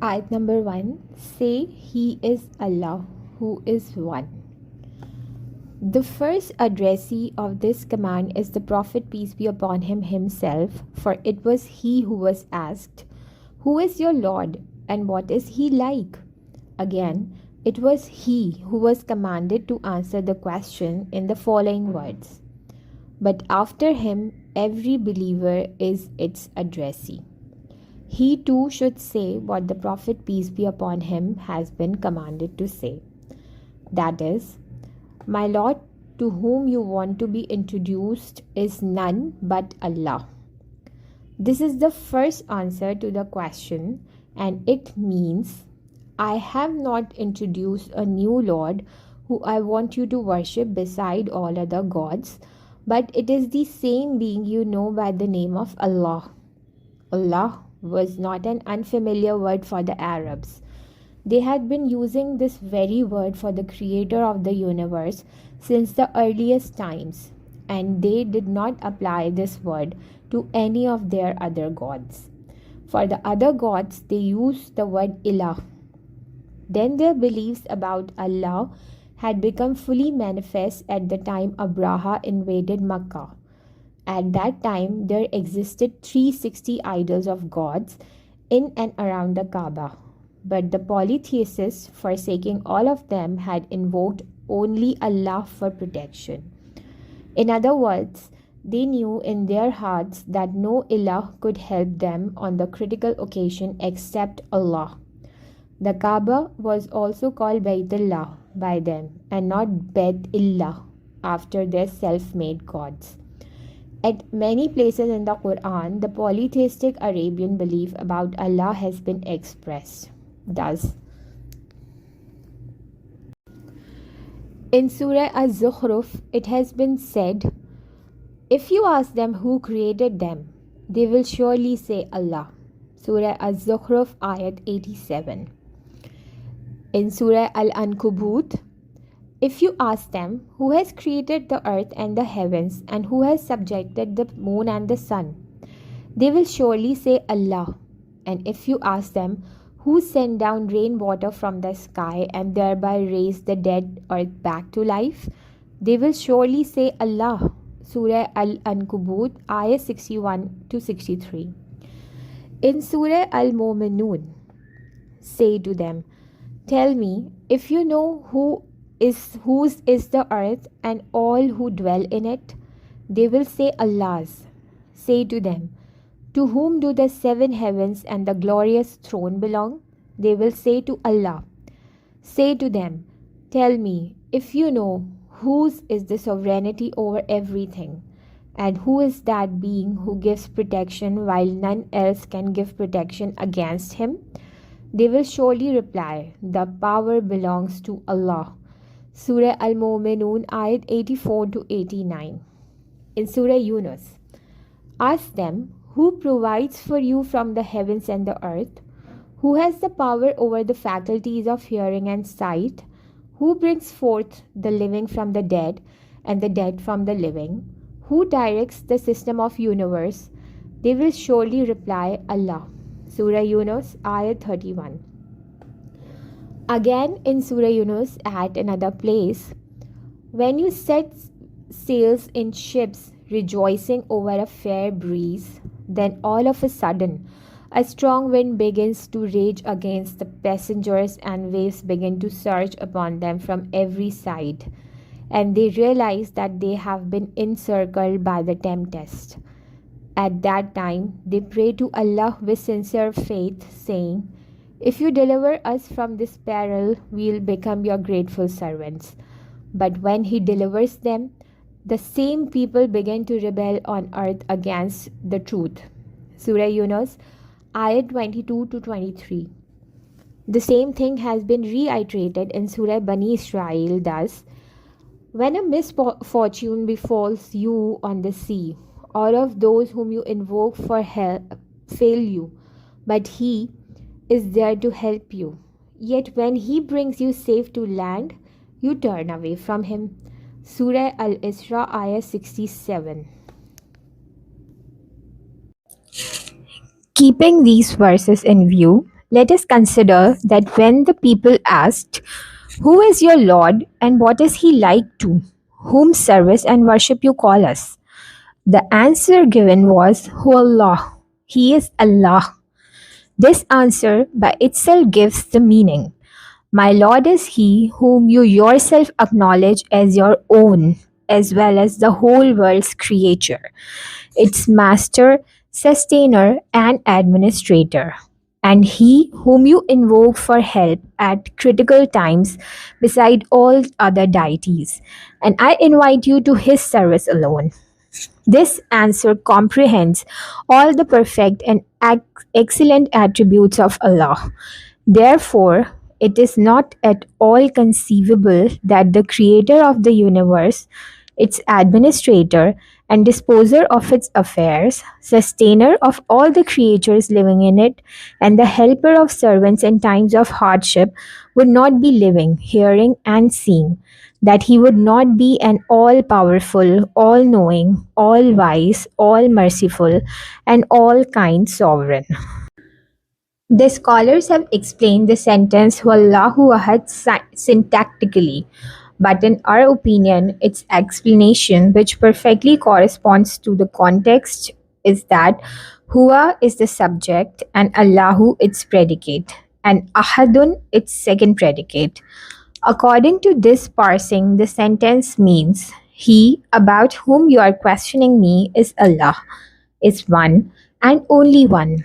Ayat number 1. Say, He is Allah, who is one. The first addressee of this command is the Prophet, peace be upon him, himself, for it was he who was asked, Who is your Lord, and what is he like? Again, it was he who was commanded to answer the question in the following words. But after him, every believer is its addressee. He too should say what the Prophet, peace be upon him, has been commanded to say. That is, my Lord, to whom you want to be introduced is none but Allah. This is the first answer to the question, and it means, I have not introduced a new Lord who I want you to worship beside all other gods, but it is the same being you know by the name of Allah. Allah was not an unfamiliar word for the Arabs. They had been using this very word for the creator of the universe since the earliest times, and they did not apply this word to any of their other gods. For the other gods, they used the word Ilah. Then their beliefs about Allah had become fully manifest at the time Abraha invaded Makkah. At that time, there existed 360 idols of gods in and around the Kaaba. But the polytheists, forsaking all of them, had invoked only Allah for protection. In other words, they knew in their hearts that no ilah could help them on the critical occasion except Allah. The Kaaba was also called Baytullah by them and not Bet-illah after their self-made gods. At many places in the Quran, the polytheistic Arabian belief about Allah has been expressed. Thus, in Surah Az-Zukhruf, it has been said, If you ask them who created them, they will surely say Allah. Surah Az-Zukhruf, Ayat 87. In Surah Al-Ankabut, if you ask them who has created the earth and the heavens and who has subjected the moon and the sun, they will surely say Allah. And if you ask them who sent down rainwater from the sky and thereby raised the dead earth back to life, they will surely say Allah. Surah Al-Ankabut, Ayah 61 to 63. In Surah Al-Mu'minun, say to them, Tell me, if you know whose is the earth and all who dwell in it, they will say Allah's. Say to them, To whom do the seven heavens and the glorious throne belong? They will say to Allah. Say to them, Tell me, if you know whose is the sovereignty over everything, and who is that being who gives protection while none else can give protection against him? They will surely reply, The power belongs to Allah. Surah Al-Mu'minun, Ayat 84 to 89. In Surah Yunus, ask them, Who provides for you from the heavens and the earth? Who has the power over the faculties of hearing and sight? Who brings forth the living from the dead and the dead from the living? Who directs the system of universe? They will surely reply, Allah. Surah Yunus, Ayat 31. Again in Surah Yunus at another place, when you set sails in ships rejoicing over a fair breeze, then all of a sudden a strong wind begins to rage against the passengers and waves begin to surge upon them from every side, and they realize that they have been encircled by the tempest. At that time, they pray to Allah with sincere faith, saying, If you deliver us from this peril, we'll become your grateful servants. But when He delivers them, the same people begin to rebel on earth against the truth. Surah Yunus, Ayat 22 to 23. The same thing has been reiterated in Surah Bani Israel thus, When a misfortune befalls you on the sea, all of those whom you invoke for help fail you, but He is there to help you. Yet when He brings you safe to land, you turn away from Him. Surah Al-Isra, Ayah 67. Keeping these verses in view, Let us consider that when the people asked, "Who is your Lord and what is he like to? Whom service and worship you call us?" The answer given was, "Hu Allah." He is Allah. This answer by itself gives the meaning. My Lord is He whom you yourself acknowledge as your own, as well as the whole world's creator, its master, sustainer, and administrator, and He whom you invoke for help at critical times beside all other deities. And I invite you to His service alone. This answer comprehends all the perfect and excellent attributes of Allah. Therefore, it is not at all conceivable that the creator of the universe, its administrator and disposer of its affairs, sustainer of all the creatures living in it, and the helper of servants in times of hardship, would not be living, hearing, and seeing, that he would not be an all powerful, all knowing, all wise, all merciful, and all kind sovereign. The scholars have explained the sentence Wallahu Ahad syntactically, but in our opinion, its explanation, which perfectly corresponds to the context, is that Huwa is the subject and Allahu its predicate, and Ahadun its second predicate. According to this parsing, the sentence means He about whom you are questioning me is Allah, is one and only one.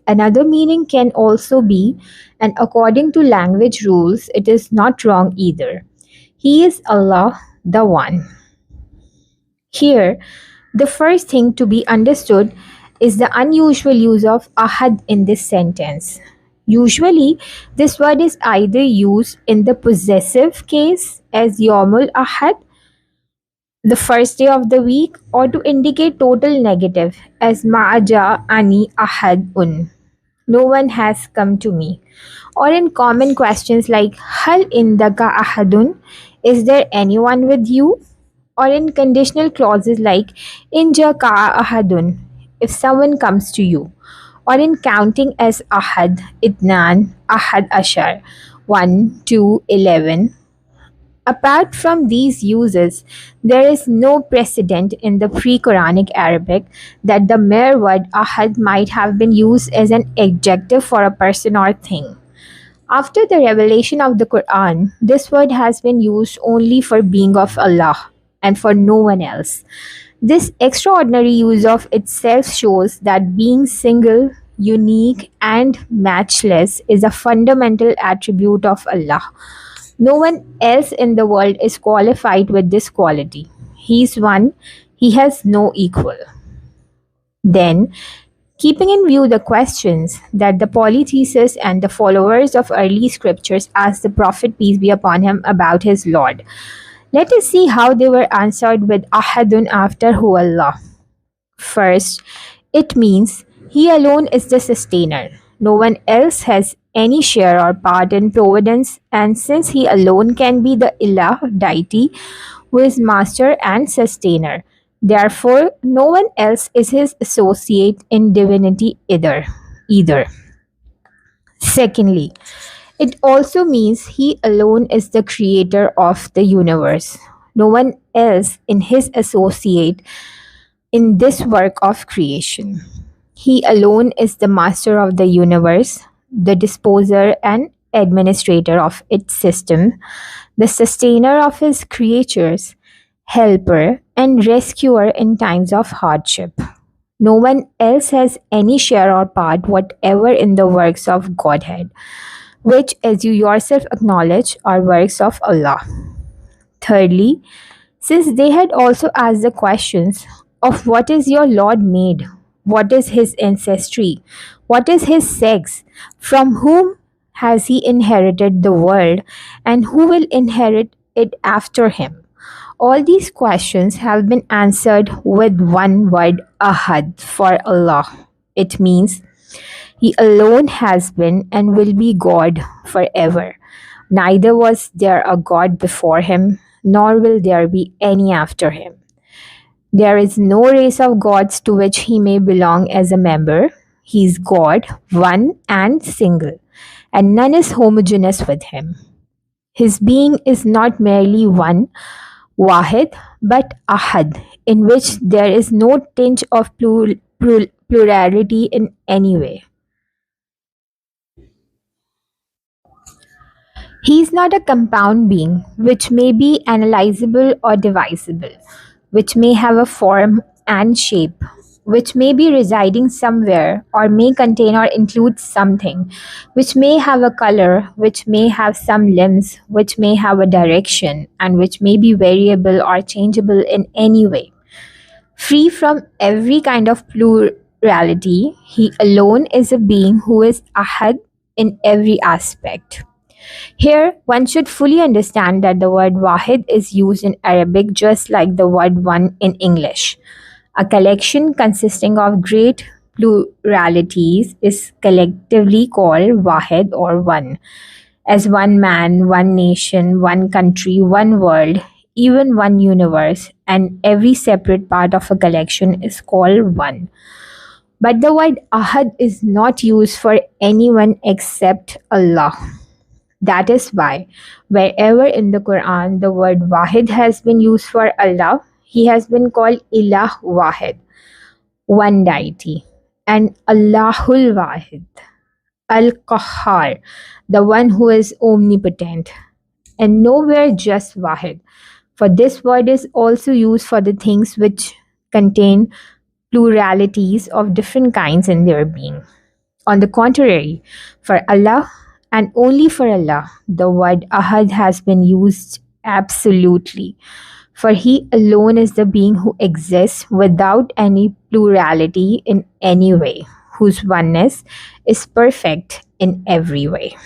Another meaning can also be, and according to language rules, it is not wrong either. He is Allah, the One. Here, the first thing to be understood is the unusual use of ahad in this sentence. Usually, this word is either used in the possessive case as Yomul Ahad, the first day of the week, or to indicate total negative as Ma'aja Ani Ahadun. No one has come to me. Or in common questions like Hal indaka ahadun? Is there anyone with you? Or in conditional clauses like Inja ka ahadun? If someone comes to you. Or in counting as ahad, idnan, ahad ashar, 1, 2, 11. Apart from these uses, there is no precedent in the pre Quranic Arabic that the mere word ahad might have been used as an adjective for a person or thing. After the revelation of the Quran, this word has been used only for being of Allah and for no one else. This extraordinary use of itself shows that being single, unique, and matchless is a fundamental attribute of Allah. No one else in the world is qualified with this quality. He is one, he has no equal. Then, keeping in view the questions that the polytheists and the followers of early scriptures asked the Prophet, peace be upon him, about his Lord, let us see how they were answered with Ahadun after Hu Allah. First, it means He alone is the sustainer. No one else has any share or part in providence, and since He alone can be the Ilah, deity, who is master and sustainer, therefore no one else is His associate in divinity either. Secondly, it also means He alone is the creator of the universe. No one else in His associate in this work of creation. He alone is the master of the universe, the disposer and administrator of its system, the sustainer of his creatures, helper and rescuer in times of hardship. No one else has any share or part whatever in the works of Godhead, which, as you yourself acknowledge, are works of Allah. Thirdly, since they had also asked the questions of what is your Lord made, what is his ancestry, what is his sex, from whom has he inherited the world, and who will inherit it after him? All these questions have been answered with one word Ahad for Allah. It means He alone has been and will be God forever. Neither was there a God before Him, nor will there be any after Him. There is no race of gods to which He may belong as a member. He is God, one and single. and none is homogeneous with him. His being is not merely one, Wahid, but Ahad, in which there is no tinge of plurality in any way. He is not a compound being, which may be analyzable or divisible, which may have a form and shape, which may be residing somewhere or may contain or include something, which may have a color, which may have some limbs, which may have a direction, and which may be variable or changeable in any way. Free from every kind of plurality, he alone is a being who is ahad in every aspect. Here, one should fully understand that the word wahid is used in Arabic just like the word one in English. A collection consisting of great pluralities is collectively called wahid or one, as one man, one nation, one country, one world, even one universe, and every separate part of a collection is called one. But the word ahad is not used for anyone except Allah. That is why, wherever in the Quran the word Wahid has been used for Allah, he has been called Ilah Wahid, one deity, and Allahul Wahid, Al Qahhar, the one who is omnipotent, and nowhere just Wahid. For this word is also used for the things which contain pluralities of different kinds in their being. On the contrary, for Allah and only for Allah, the word Ahad has been used absolutely. For He alone is the being who exists without any plurality in any way, whose oneness is perfect in every way.